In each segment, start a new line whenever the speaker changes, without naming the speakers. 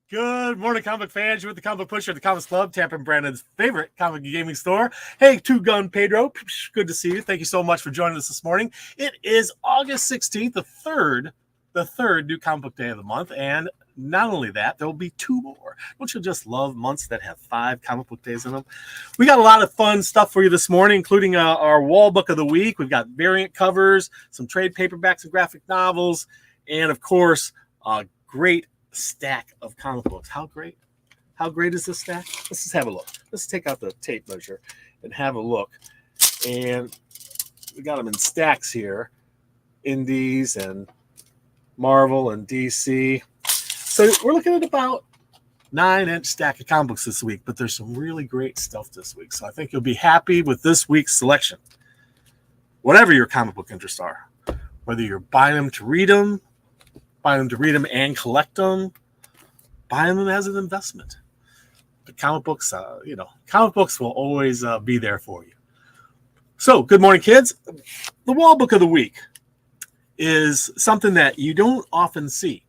Good morning, comic fans. You're with the Comic Pusher at the Comics Club, Tampa and Brandon's favorite comic and gaming store. Hey, Two Gun Pedro, good to see you. Thank you so much for joining us this morning. It is August 16th, the third new comic book day of the month, and not only that, there will be two more. Don't you just love months that have 5 comic book days in them? We got a lot of fun stuff for you this morning, including our wall book of the week. We've got variant covers, some trade paperbacks and graphic novels, and of course, a great stack of comic books. How great is this stack? Let's just have a look. Let's take out the tape measure and have a look. And we got them in stacks here, Indies and Marvel and DC. So we're looking at about 9-inch stack of comic books this week, but there's some really great stuff this week. So I think you'll be happy with this week's selection. Whatever your comic book interests are, whether you're buying them to read them and collect them, buying them as an investment. But comic books, comic books will always be there for you. So, good morning, kids. The wall book of the week is something that you don't often see.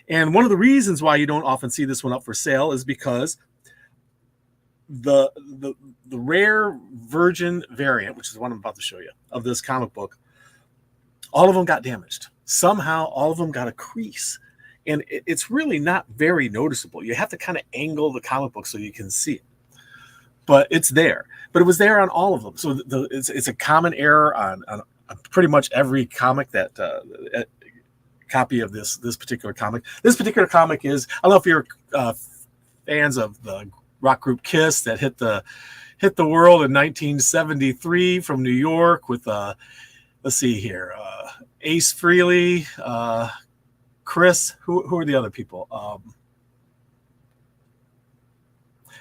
And one of the reasons why you don't often see this one up for sale is because the rare virgin variant, which is the one I'm about to show you, of this comic book, all of them got damaged. Somehow, all of them got a crease. And it's really not very noticeable. You have to kind of angle the comic book so you can see it. But it's there. But it was there on all of them. So it's a common error on pretty much every comic that copy of this particular comic. This particular comic is, I don't know if you're fans of the rock group Kiss that hit the world in 1973 from New York with let's see here, Ace Frehley, Chris, who are the other people?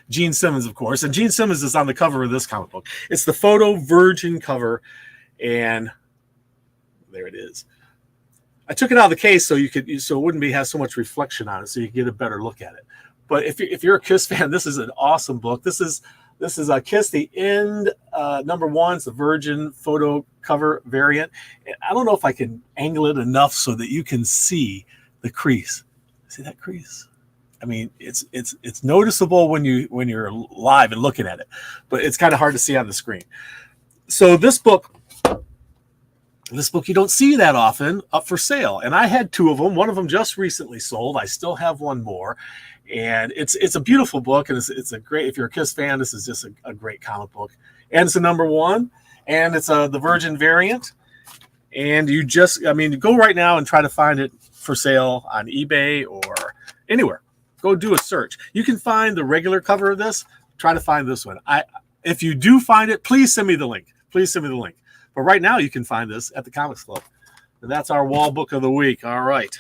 Gene Simmons, of course. And Gene Simmons is on the cover of this comic book. It's the photo virgin cover, and there it is. I took it out of the case so it wouldn't have so much reflection on it, so you could get a better look at it. But if you're a Kiss fan, this is an awesome book. This is a Kiss the End #1. It's the virgin photo cover variant. I don't know if I can angle it enough so that you can see the crease. See that crease? I mean, it's noticeable when you're live and looking at it, but it's kind of hard to see on the screen. So this book you don't see that often up for sale, and I had 2 of them. One of them just recently sold. I still have one more, and it's a beautiful book, and it's a great. If you're a Kiss fan, this is just a great comic book, and it's a #1, and it's the virgin variant. And you go right now and try to find it for sale on eBay or anywhere. Go do a search. You can find the regular cover of this. Try to find this one. If you do find it, please send me the link. But right now, you can find this at the Comics Club. And that's our wall book of the week. All right.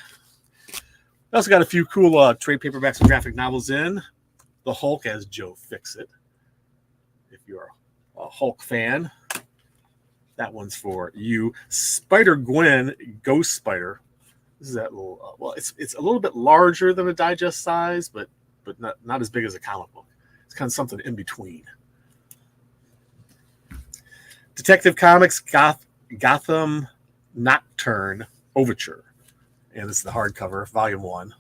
I also got a few cool trade paperbacks and graphic novels in. The Hulk as Joe Fixit. If you're a Hulk fan, that one's for you. Spider-Gwen Ghost Spider. This is that little, it's a little bit larger than a digest size, but not as big as a comic book. It's kind of something in between. Detective Comics Gotham Nocturne Overture. And this is the hardcover, volume 1.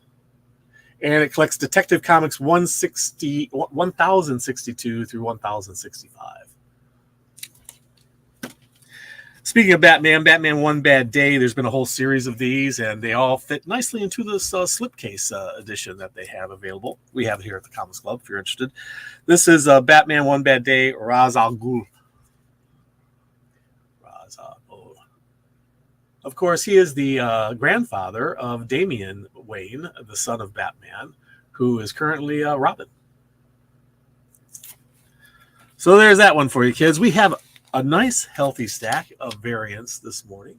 And it collects Detective Comics 1062 through 1065. Speaking of Batman One Bad Day, there's been a whole series of these, and they all fit nicely into this slipcase edition that they have available. We have it here at the Comics Club if you're interested. This is Batman One Bad Day, Ra's al Ghul. Of course, he is the grandfather of Damian Wayne, the son of Batman, who is currently Robin. So there's that one for you, kids. We have a nice, healthy stack of variants this morning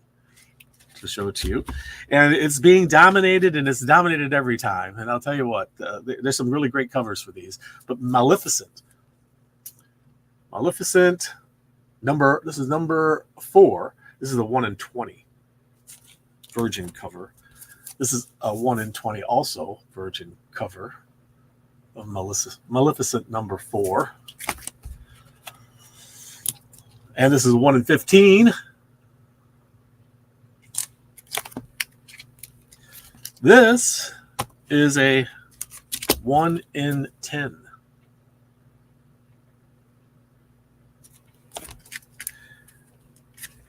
to show to you. And it's being dominated, and it's dominated every time. And I'll tell you what, there's some really great covers for these. But Maleficent, this is number 4. This is a 1 in 20 virgin cover. This is a 1 in 20 also virgin cover of Maleficent number 4. And this is a 1 in 15. This is a 1 in 10.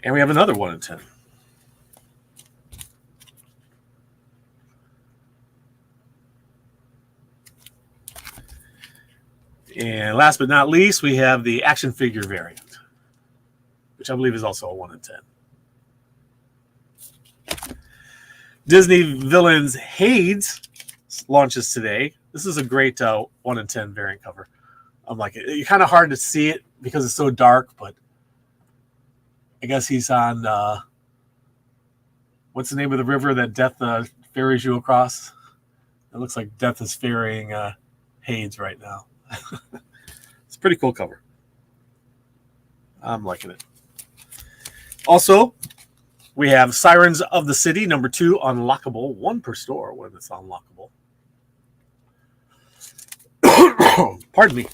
And we have another 1 in 10. And last but not least, we have the action figure variant, which I believe is also a 1 in 10. Disney Villains Hades launches today. This is a great 1 in 10 variant cover. I'm like, it's kind of hard to see it because it's so dark, but I guess he's on, what's the name of the river that Death ferries you across? It looks like Death is ferrying Hades right now. It's a pretty cool cover. I'm liking it. Also, we have Sirens of the City, number 2, unlockable. 1 per store when it's unlockable. Pardon me.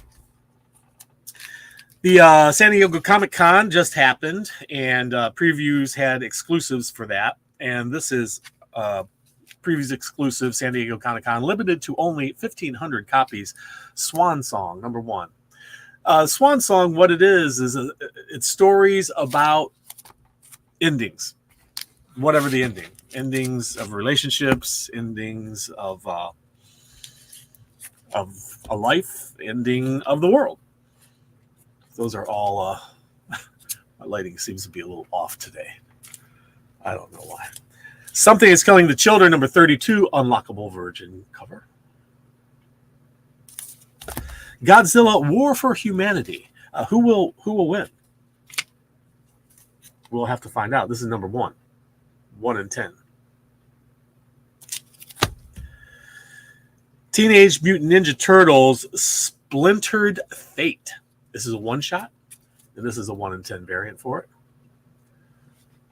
The San Diego Comic-Con just happened, and previews had exclusives for that. And this is previews exclusive San Diego Comic-Con, limited to only 1,500 copies. Swan Song, number 1. Swan Song, what it is it's stories about endings, whatever the ending. Endings of relationships, endings of a life, ending of the world. Those are all, my lighting seems to be a little off today. I don't know why. Something is Killing the Children, number 32, unlockable Virgin cover. Godzilla War for Humanity. Who will win? We'll have to find out. This is number 1. 1 in 10. Teenage Mutant Ninja Turtles Splintered Fate. This is a one-shot, and this is a 1 in 10 variant for it.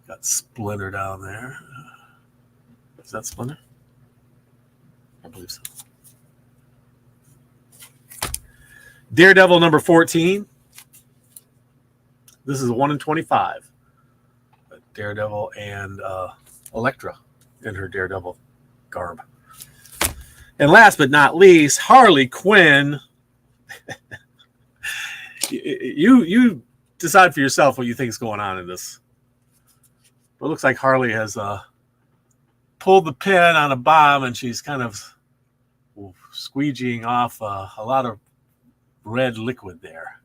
Got Splinter down there. Is that Splinter? I believe so. Daredevil number 14. This is a 1 in 25. Daredevil and Elektra in her Daredevil garb. And last but not least, Harley Quinn. You decide for yourself what you think is going on in this. But it looks like Harley has pulled the pin on a bomb, and she's kind of squeegeeing off a lot of red liquid there.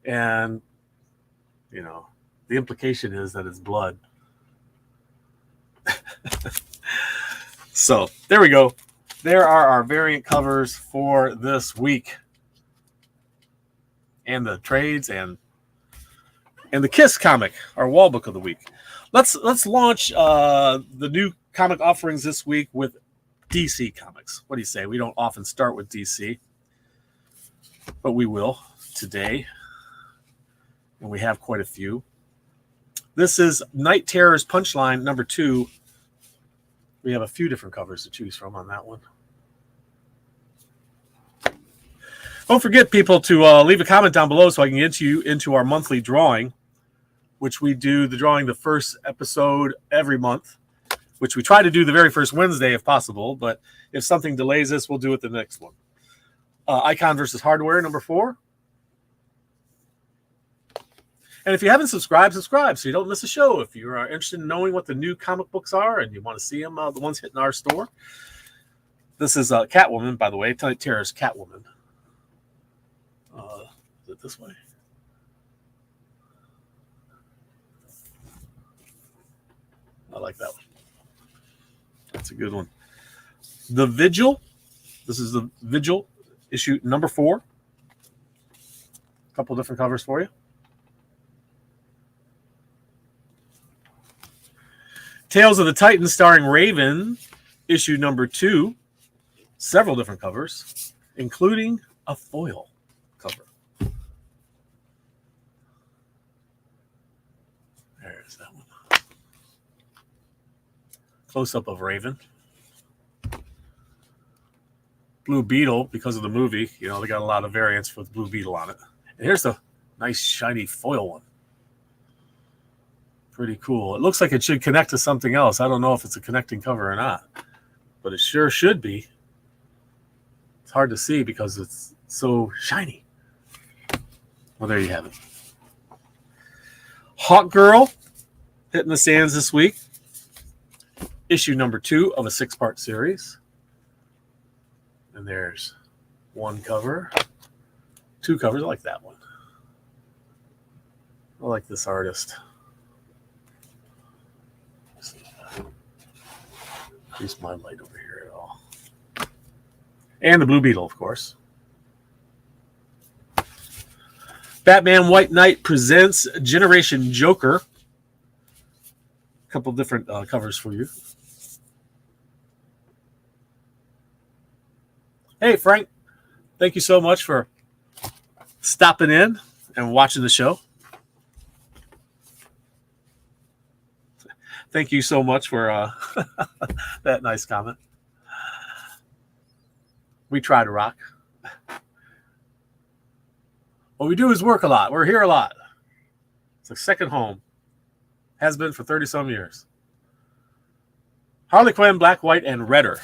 And, you know, the implication is that it's blood. So, there we go. There are our variant covers for this week. And the trades and the Kiss comic, our wall book of the week. Let's launch the new comic offerings this week with DC Comics. What do you say? We don't often start with DC, but we will today. And we have quite a few. This is Night Terror's Punchline, number 2. We have a few different covers to choose from on that one. Don't forget, people, to leave a comment down below so I can get you into our monthly drawing, which we do the drawing the first episode every month, which we try to do the very first Wednesday if possible. But if something delays us, we'll do it the next one. Icon versus Hardware, number 4. And if you haven't subscribed, subscribe so you don't miss a show. If you're interested in knowing what the new comic books are and you want to see them, the ones hitting our store. This is Catwoman, by the way. Night Terror's Catwoman. Is it this way? I like that one. That's a good one. The Vigil. This is the Vigil issue number 4. A couple different covers for you. Tales of the Titans starring Raven, issue number 2. Several different covers, including a foil cover. There's that one. Close-up of Raven. Blue Beetle, because of the movie, you know, they got a lot of variants with Blue Beetle on it. And here's the nice, shiny foil one. Pretty cool. It looks like it should connect to something else. I don't know if it's a connecting cover or not, but it sure should be It's hard to see because it's so shiny. Well, there you have it. Hawk Girl hitting the sands this week. Issue number 2 of a 6-part series. And there's one cover, 2 covers. I like that one. I like this artist. Increase my light over here at all. And the Blue Beetle, of course. Batman White Knight presents Generation Joker. A couple different covers for you. Hey, Frank. Thank you so much for stopping in and watching the show. Thank you so much for that nice comment. We try to rock. What we do is work a lot. We're here a lot. It's a second home. Has been for 30-some years. Harley Quinn, Black, White, and Redder.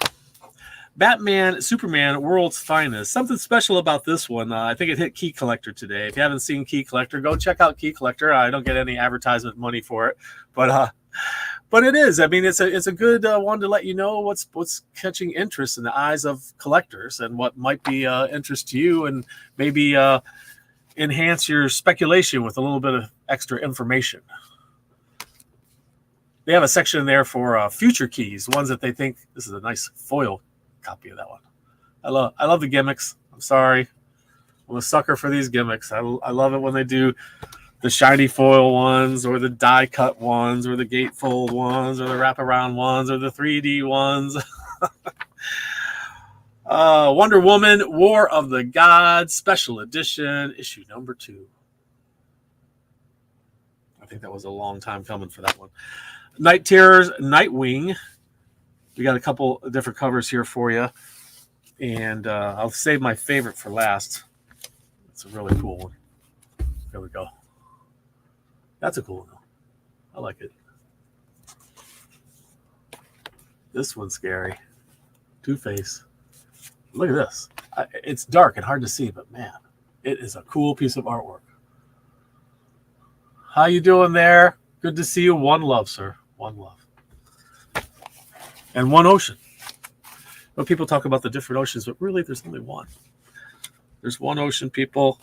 Batman, Superman, World's Finest. Something special about this one. I think it hit Key Collector today. If you haven't seen Key Collector, go check out Key Collector. I don't get any advertisement money for it, but it is. I mean, it's a good one to let you know what's catching interest in the eyes of collectors and what might be interest to you, and maybe enhance your speculation with a little bit of extra information. They have a section there for future keys, ones that they think. This is a nice foil copy of that one. I love the gimmicks. I'm sorry, I'm a sucker for these gimmicks. I love it when they do the shiny foil ones, or the die cut ones, or the gatefold ones, or the wraparound ones, or the 3D ones. Wonder Woman, War of the Gods, Special Edition, issue number 2. I think that was a long time coming for that one. Night Terrors, Nightwing. We got a couple of different covers here for you. And I'll save my favorite for last. It's a really cool one. There we go. That's a cool one. I like it. This one's scary. Two-Face. Look at this. It's dark and hard to see, but man, it is a cool piece of artwork. How you doing there? Good to see you. One love, sir. One love. And one ocean. Well, people talk about the different oceans, but really there's only one. There's one ocean, people.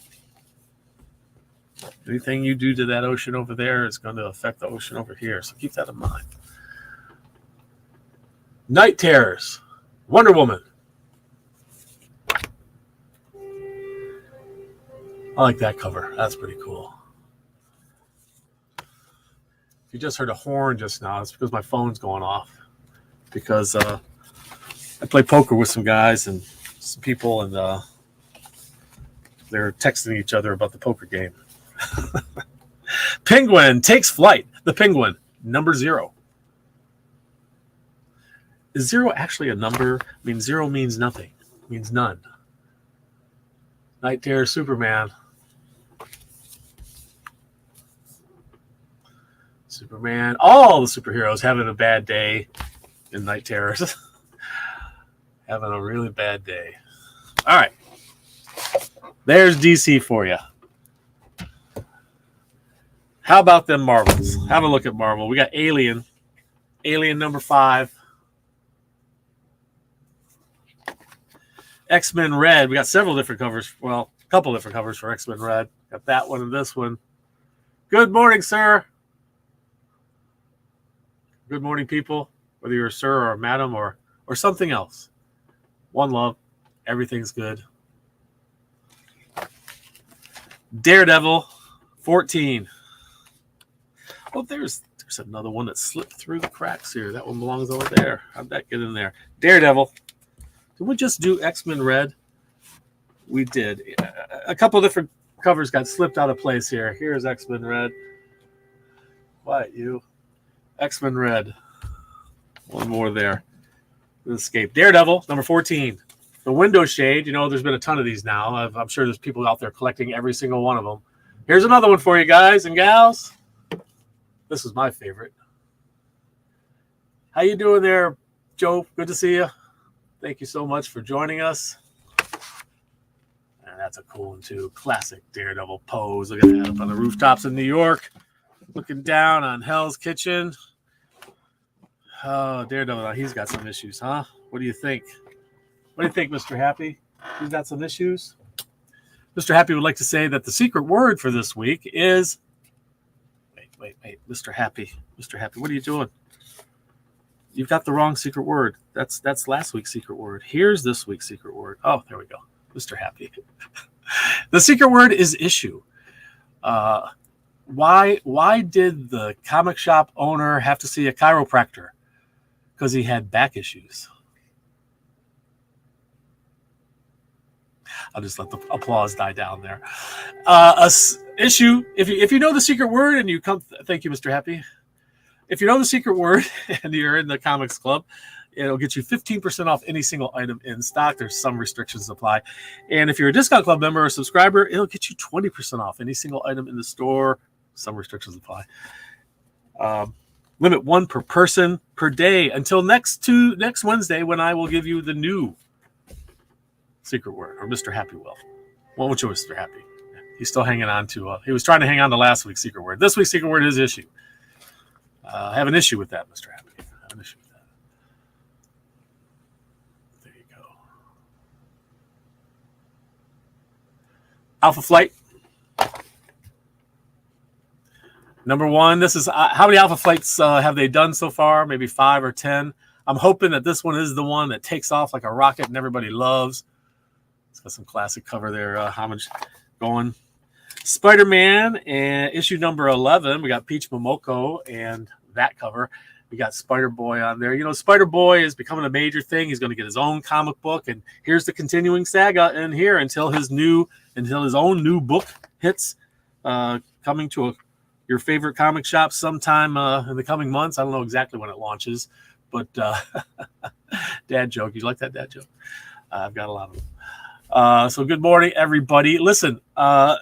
Anything you do to that ocean over there is going to affect the ocean over here. So keep that in mind. Night Terrors. Wonder Woman. I like that cover. That's pretty cool. If you just heard a horn just now, it's because my phone's going off. Because I play poker with some guys and some people, and they're texting each other about the poker game. Penguin takes flight. The Penguin, number 0. Is 0 actually a number? I mean, 0 means nothing. It means none. Night Terror Superman. Superman. All the superheroes having a bad day in Night Terrors. Having a really bad day. All right. There's DC for you. How about them Marvels? Have a look at Marvel. We got Alien. Alien number 5. X-Men Red. We got several different covers. Well, a couple different covers for X-Men Red. Got that one and this one. Good morning, sir. Good morning, people. Whether you're a sir or a madam or something else. One love. Everything's good. Daredevil 14. Oh, there's another one that slipped through the cracks here. That one belongs over there. How'd that get in there? Daredevil. Did we just do X-Men Red? We did. A couple different covers got slipped out of place here. Here's X-Men Red. Quiet, you. X-Men Red. One more there. Escape. Daredevil, number 14. The Window Shade. You know, there's been a ton of these now. I'm sure there's people out there collecting every single one of them. Here's another one for you guys and gals. This is my favorite. How you doing there, Joe? Good to see you. Thank you so much for joining us. That's a cool one too. Classic Daredevil pose. Look at that up on the rooftops in New York, looking down on Hell's Kitchen. Oh, Daredevil, he's got some issues, huh? What do you think? What do you think, Mr. Happy? He's got some issues? Mr. Happy would like to say that the secret word for this week is... Wait. Mr. Happy, what are you doing? You've got the wrong secret word. That's last week's secret word. Here's this week's secret word. Oh, there we go. Mr. Happy. The secret word is issue. Why did the comic shop owner have to see a chiropractor? Because he had back issues. I'll just let the applause die down there. Issue. If you know the secret word and you come, thank you, Mr. Happy. If you know the secret word and you're in the comics club, it'll get you 15% off any single item in stock. There's some restrictions apply. And if you're a discount club member or subscriber, it'll get you 20% off any single item in the store. Some restrictions apply. Limit 1 per person per day until next Wednesday, when I will give you the new secret word, or Mr. Happy will. What would you, Mr. Happy? He's still hanging on to, he was trying to hang on to last week's secret word. This week's secret word is issue. I have an issue with that, Mr. Happy. I have an issue with that. There you go. Alpha Flight. Number 1, this is how many Alpha Flights have they done so far? Maybe 5 or 10. I'm hoping that this one is the one that takes off like a rocket and everybody loves. It's got some classic cover there, homage going. Spider-Man and issue number 11. We got Peach Momoko and that cover. We got Spider-Boy on there. You know, Spider-Boy is becoming a major thing. He's going to get his own comic book, and here's the continuing saga in here until his own new book hits, coming to your favorite comic shop sometime in the coming months. I don't know exactly when it launches, but dad joke. You like that dad joke? I've got a lot of them. So good morning, everybody. Listen, we're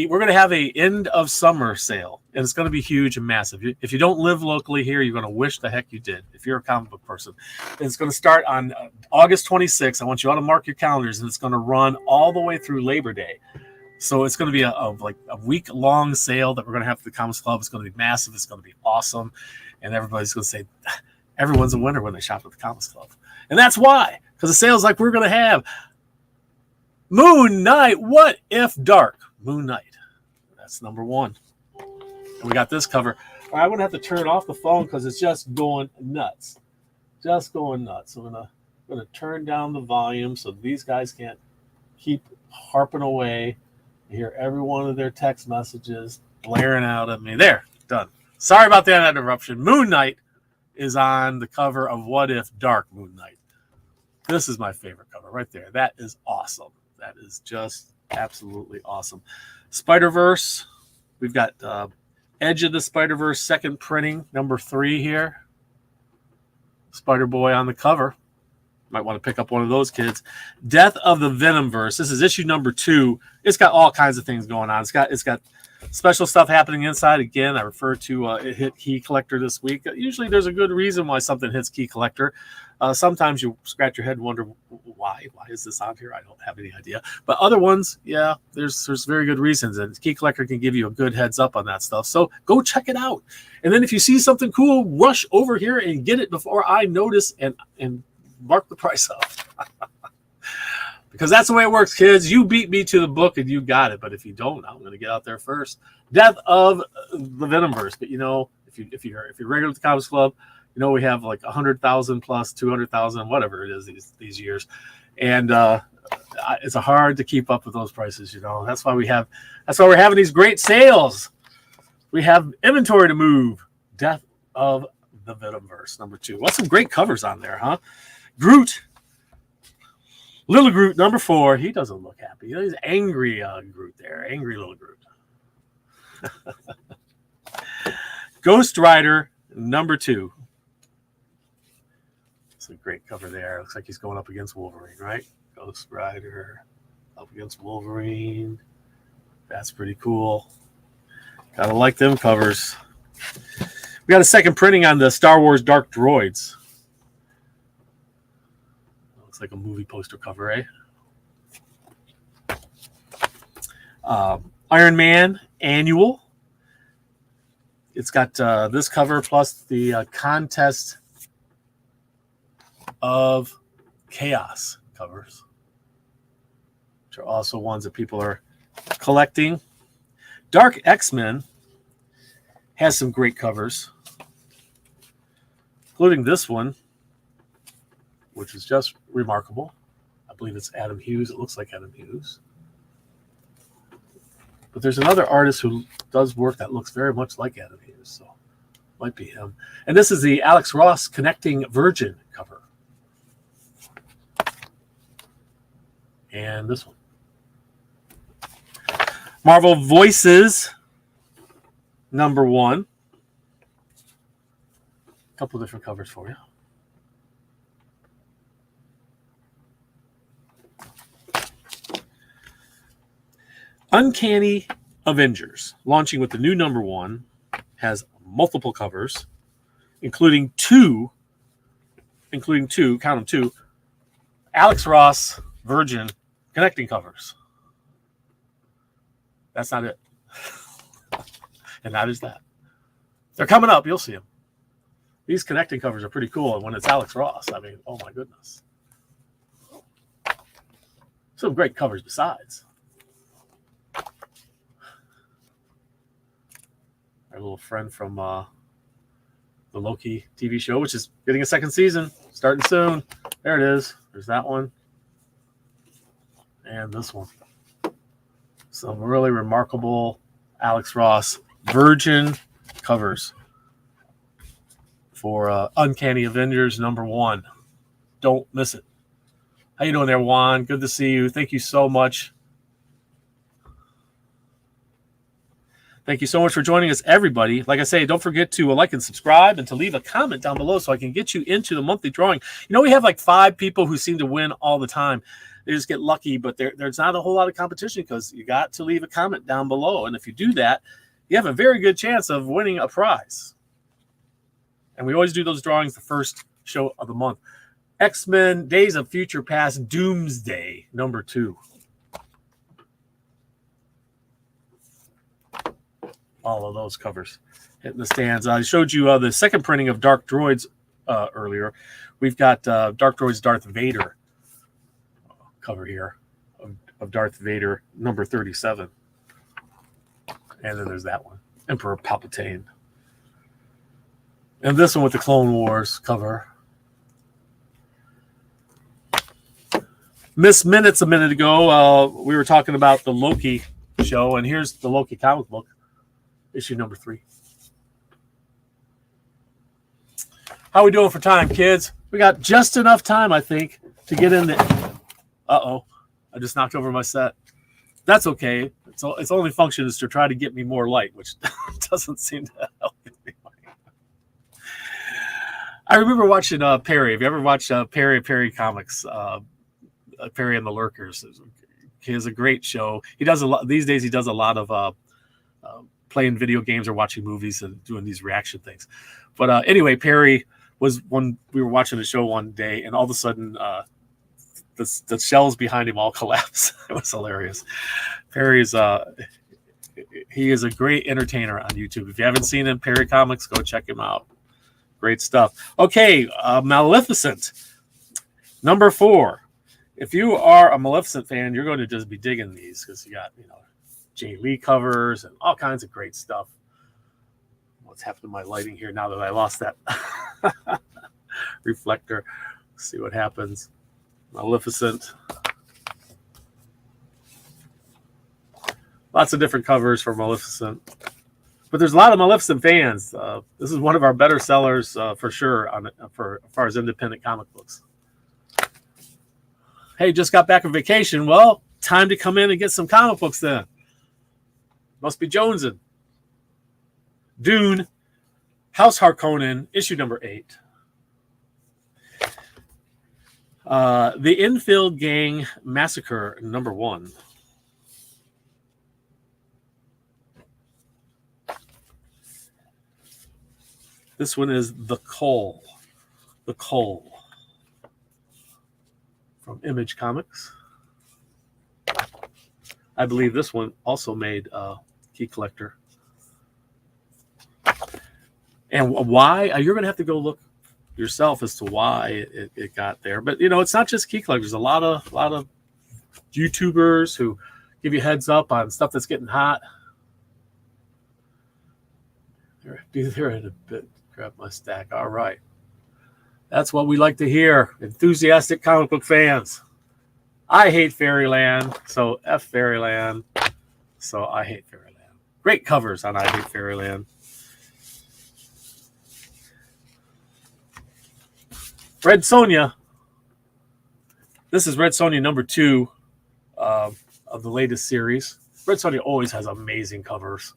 going to have a end of summer sale, and it's going to be huge and massive. If you don't live locally here, you're going to wish the heck you did if you're a comic book person. And it's going to start on August 26th. I want you all to mark your calendars, and it's going to run all the way through Labor Day. So it's going to be a week-long sale that we're going to have at the Comics Club. It's going to be massive. It's going to be awesome. And everybody's going to say, everyone's a winner when they shop at the Comics Club. And that's why, because the sales like we're going to have. Moon Knight, What If Dark? Moon Knight. That's number 1. And we got this cover. All right, I'm going to have to turn off the phone because it's just going nuts. Just going nuts. I'm going to turn down the volume so these guys can't keep harping away. I hear every one of their text messages blaring out at me. There, done. Sorry about that interruption. Moon Knight is on the cover of What If Dark Moon Knight. This is my favorite cover right there. That is awesome. That is just absolutely awesome. Spider-Verse. We've got Edge of the Spider-Verse second printing, number 3 here. Spider-Boy on the cover. Might want to pick up one of those kids. Death of the Venomverse. This is issue number 2. It's got all kinds of things going on. It's got special stuff happening inside. Again, I refer to it hit Key Collector this week. Usually there's a good reason why something hits Key Collector. Sometimes you scratch your head and wonder why is this on here? I don't have any idea. But other ones, yeah, there's very good reasons, and Key Collector can give you a good heads up on that stuff. So go check it out. And then if you see something cool, rush over here and get it before I notice and mark the price up. Because that's the way it works, kids. You beat me to the book and you got it. But if you don't, I'm going to get out there first. Death of the Venomverse. But you know, if you're regular at the Comics Club, you know we have like 100,000 plus 200,000, whatever it is these years, and it's hard to keep up with those prices. You know, that's why we're having these great sales. We have inventory to move. Death of the Venomverse, number 2. What's some great covers on there, huh? Groot. Little Groot, number 4. He doesn't look happy. He's angry Groot there. Angry little Groot. Ghost Rider, number 2. It's a great cover there. Looks like he's going up against Wolverine, right? Ghost Rider up against Wolverine. That's pretty cool. Gotta like them covers. We got a second printing on the Star Wars Dark Droids. Looks like a movie poster cover, eh? Iron Man Annual. It's got this cover plus the Contest of Chaos covers, which are also ones that people are collecting. Dark X-Men has some great covers, including this one, which is just remarkable. I believe it's Adam Hughes. It looks like Adam Hughes. But there's another artist who does work that looks very much like Adam Hughes, so might be him. And this is the Alex Ross Connecting Virgin cover. And this one. Marvel Voices, #1. A couple different covers for you. Uncanny Avengers, launching with the new #1, has multiple covers, including two, count them, two, Alex Ross Virgin connecting covers. That's not it. And that is that. They're coming up. You'll see them. These connecting covers are pretty cool. And when it's Alex Ross, I mean, oh my goodness. Some great covers besides. Our little friend from the Loki TV show, which is getting a second season, starting soon. There it is. There's that one. And this one. Some really remarkable Alex Ross Virgin covers for Uncanny Avengers #1. Don't miss it. How you doing there, Juan? Good to see you. Thank you so much. Thank you so much for joining us, everybody. Like I say, don't forget to like and subscribe and to leave a comment down below so I can get you into the monthly drawing. You know, we have like 5 people who seem to win all the time. They just get lucky, but there's not a whole lot of competition because you got to leave a comment down below. And if you do that, you have a very good chance of winning a prize. And we always do those drawings the first show of the month. X-Men Days of Future Past Doomsday, #2. All of those covers hitting the stands. I showed you the second printing of Dark Droids earlier. We've got Dark Droids Darth Vader cover here of Darth Vader, #37. And then there's that one, Emperor Palpatine. And this one with the Clone Wars cover. Missed minutes a minute ago. We were talking about the Loki show, and here's the Loki comic book. Issue #3. How are we doing for time, kids? We got just enough time, I think, to get in the... Uh-oh. I just knocked over my set. That's okay. Its only function is to try to get me more light, which doesn't seem to help me. I remember watching Perry. Have you ever watched Perry Comics? Perry and the Lurkers. He has a great show. He does a lot... These days, he does a lot of... playing video games or watching movies and doing these reaction things. But anyway, Perry was when we were watching the show one day, and all of a sudden the shelves behind him all collapsed. It was hilarious. Perry's he is a great entertainer on YouTube. If you haven't seen him, Perry Comics, go check him out. Great stuff. Okay, Maleficent, #4. If you are a Maleficent fan, you're going to just be digging these because you got, you know, Jay Lee covers and all kinds of great stuff. What's happened to my lighting here now that I lost that reflector? Let's see what happens. Maleficent. Lots of different covers for Maleficent. But there's a lot of Maleficent fans. This is one of our better sellers for sure for as far as independent comic books. Hey, just got back from vacation. Well, time to come in and get some comic books then. Must be jonesing. Dune, House Harkonnen, issue #8. The Infield Gang Massacre, #1. This one is The Cull. The Cull. From Image Comics. I believe this one also made Key Collector. And why? You're going to have to go look yourself as to why it got there. But, you know, it's not just Key Collectors. A lot of YouTubers who give you heads up on stuff that's getting hot. Be there in a bit. Grab my stack. All right. That's what we like to hear. Enthusiastic comic book fans. I hate Fairyland, so F Fairyland. So I hate Fairyland. Great covers on I Hate Fairyland. Red Sonja. This is Red Sonja number 2 of the latest series. Red Sonja always has amazing covers.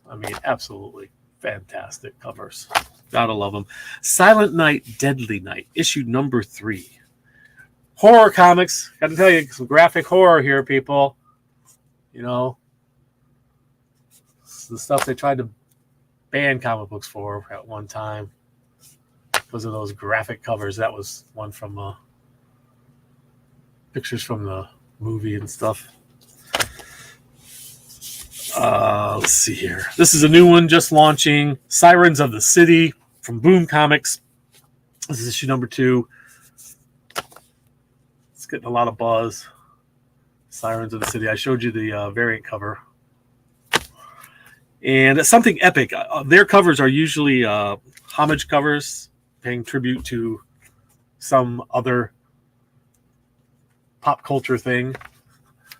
I mean, absolutely fantastic covers. Gotta love them. Silent Night, Deadly Night, issue number 3. Horror comics. Got to tell you, some graphic horror here, people. You know, it's the stuff they tried to ban comic books for at one time because of those graphic covers. That was one from pictures from the movie and stuff. Let's see here. This is a new one just launching. Sirens of the City from Boom Comics. This is issue number 2. It's getting a lot of buzz. Sirens of the City. I showed you the variant cover. And it's something epic. Their covers are usually homage covers, paying tribute to some other pop culture thing,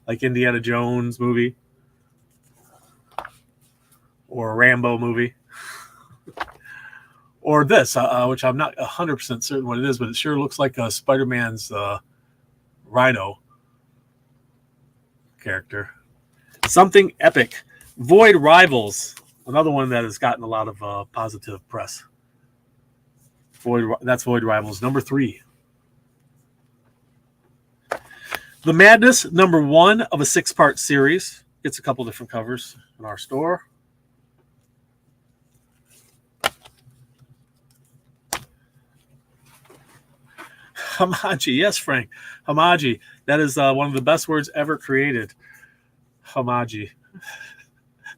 like Indiana Jones movie or a Rambo movie. Or this, which I'm not 100% certain what it is, but it sure looks like Spider-Man's Rhino character. Something epic. Void Rivals, another one that has gotten a lot of positive press. That's Void Rivals, number 3. The Madness, number 1 of a 6-part series. Gets a couple different covers in our store. Hamaji, yes, Frank. Hamaji. That is one of the best words ever created. Hamaji.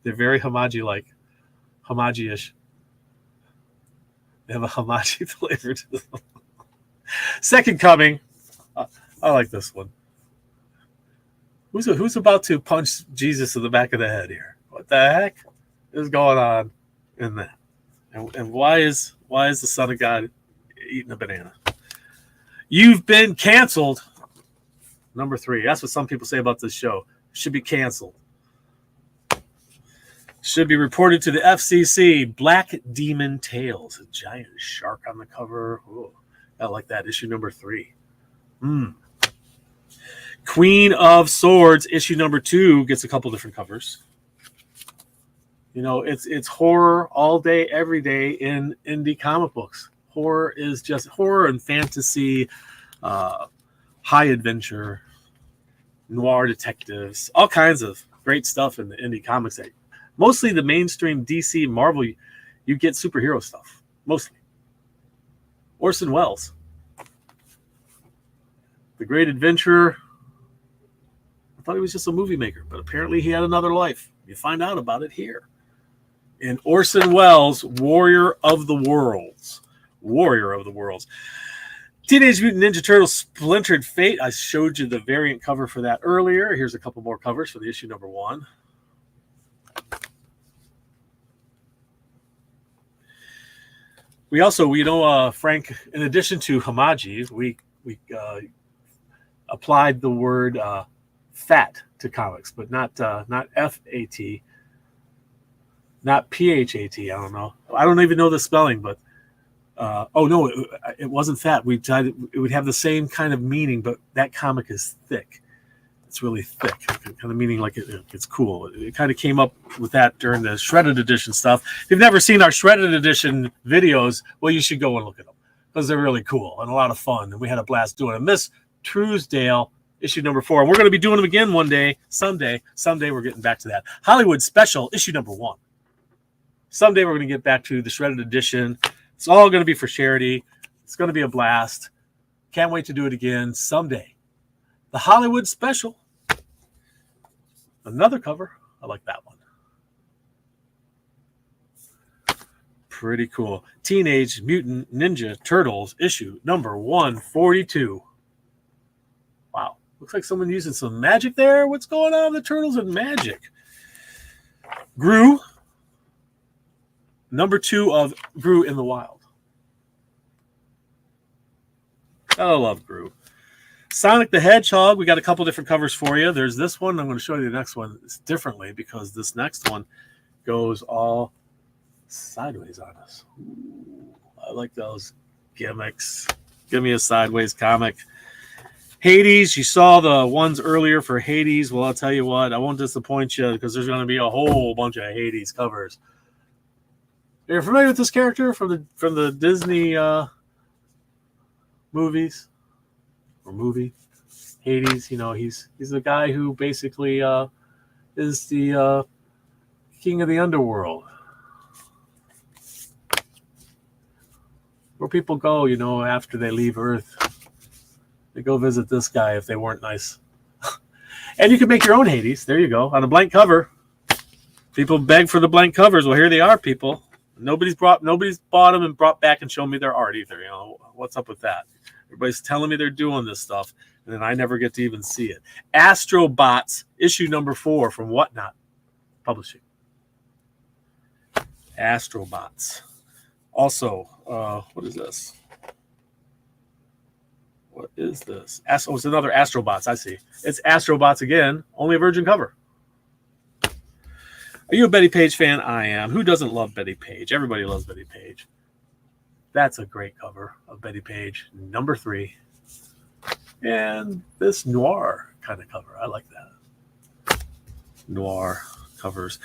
They're very Hamaji-like. Hamaji-ish. They have a Hamaji flavor to them. Second Coming. I like this one. Who's about to punch Jesus in the back of the head here? What the heck is going on in that? And why is the Son of God eating a banana? You've been canceled. Number 3. That's what some people say about this show. It should be canceled. Should be reported to the FCC. Black Demon Tales. A giant shark on the cover. Ooh, I like that. Issue number 3. Queen of Swords. Issue number 2 gets a couple different covers. You know, it's horror all day, every day in indie comic books. Horror is just horror and fantasy, high adventure, noir detectives, all kinds of great stuff in the indie comics. Mostly the mainstream DC, Marvel, you get superhero stuff. Mostly. Orson Welles. The Great Adventurer. I thought he was just a movie maker, but apparently he had another life. You find out about it here. In Orson Welles' Warrior of the Worlds. Warrior of the Worlds. Teenage Mutant Ninja Turtles Splintered Fate. I showed you the variant cover for that earlier. Here's a couple more covers for the issue number 1. We also, Frank, in addition to Hamaji, we applied the word fat to comics, but not F-A-T, not P-H-A-T. I don't know. I don't even know the spelling, but it wasn't fat. We tried. It would have the same kind of meaning, but that comic is thick. It's really thick, kind of meaning like it's cool. It kind of came up with that during the Shredded Edition stuff. If you've never seen our Shredded Edition videos, well, you should go and look at them because they're really cool and a lot of fun. And we had a blast doing them. Miss Truesdale, issue number 4. And we're going to be doing them again one day, someday. Someday we're getting back to that. Hollywood Special, issue number 1. Someday we're going to get back to the Shredded Edition. It's all going to be for charity. It's going to be a blast. Can't wait to do it again someday. The Hollywood Special. Another cover. I like that one. Pretty cool. Teenage Mutant Ninja Turtles issue number 142. Wow. Looks like someone using some magic there. What's going on with the Turtles and magic? Gru. Number 2 of Gru in the Wild. I love Gru. Sonic the Hedgehog. We got a couple different covers for you. There's this one. I'm going to show you the next one differently because this next one goes all sideways on us. Ooh, I like those gimmicks. Give me a sideways comic. Hades. You saw the ones earlier for Hades. Well, I'll tell you what. I won't disappoint you because there's going to be a whole bunch of Hades covers. You're familiar with this character from the Disney movies or movie? Hades. You know, he's the guy who basically is the king of the underworld. Where people go, you know, after they leave Earth. They go visit this guy if they weren't nice. And you can make your own Hades. There you go. On a blank cover. People beg for the blank covers. Well, here they are, people. Nobody's bought them and brought back and shown me their art either. You know, what's up with that? Everybody's telling me they're doing this stuff, and then I never get to even see it. Astrobots, issue number 4 from Whatnot Publishing. Astrobots. Also, what is this? What is this? Oh, it's another Astrobots. I see. It's Astrobots again, only a virgin cover. Are you a Betty Page fan? I am. Who doesn't love Betty Page? Everybody loves Betty Page. That's a great cover of Betty Page, number 3. And this noir kind of cover. I like that. Noir covers.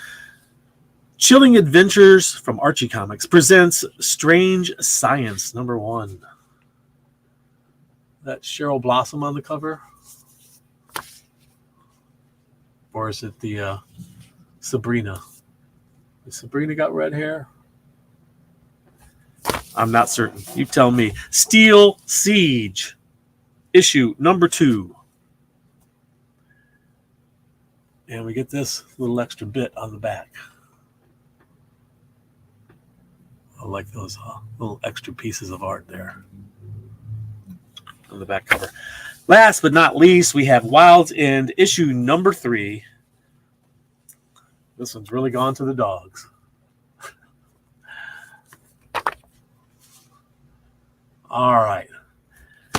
Chilling Adventures from Archie Comics presents Strange Science, number 1. That Cheryl Blossom on the cover? Or is it the Sabrina? Has Sabrina got red hair? I'm not certain. You tell me. Steel Siege, issue number 2. And we get this little extra bit on the back. I like those little extra pieces of art there on the back cover. Last but not least, we have Wild's End, issue number 3. This one's really gone to the dogs. All right.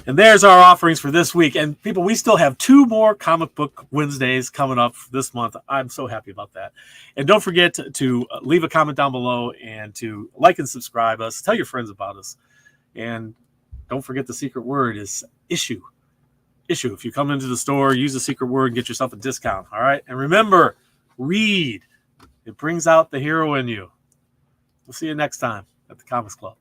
And there's our offerings for this week. And people, we still have 2 more Comic Book Wednesdays coming up this month. I'm so happy about that. And don't forget to leave a comment down below and to like and subscribe us. Tell your friends about us. And don't forget the secret word is issue. Issue. If you come into the store, use the secret word and get yourself a discount. All right. And remember, read. It brings out the hero in you. We'll see you next time at the Comics Club.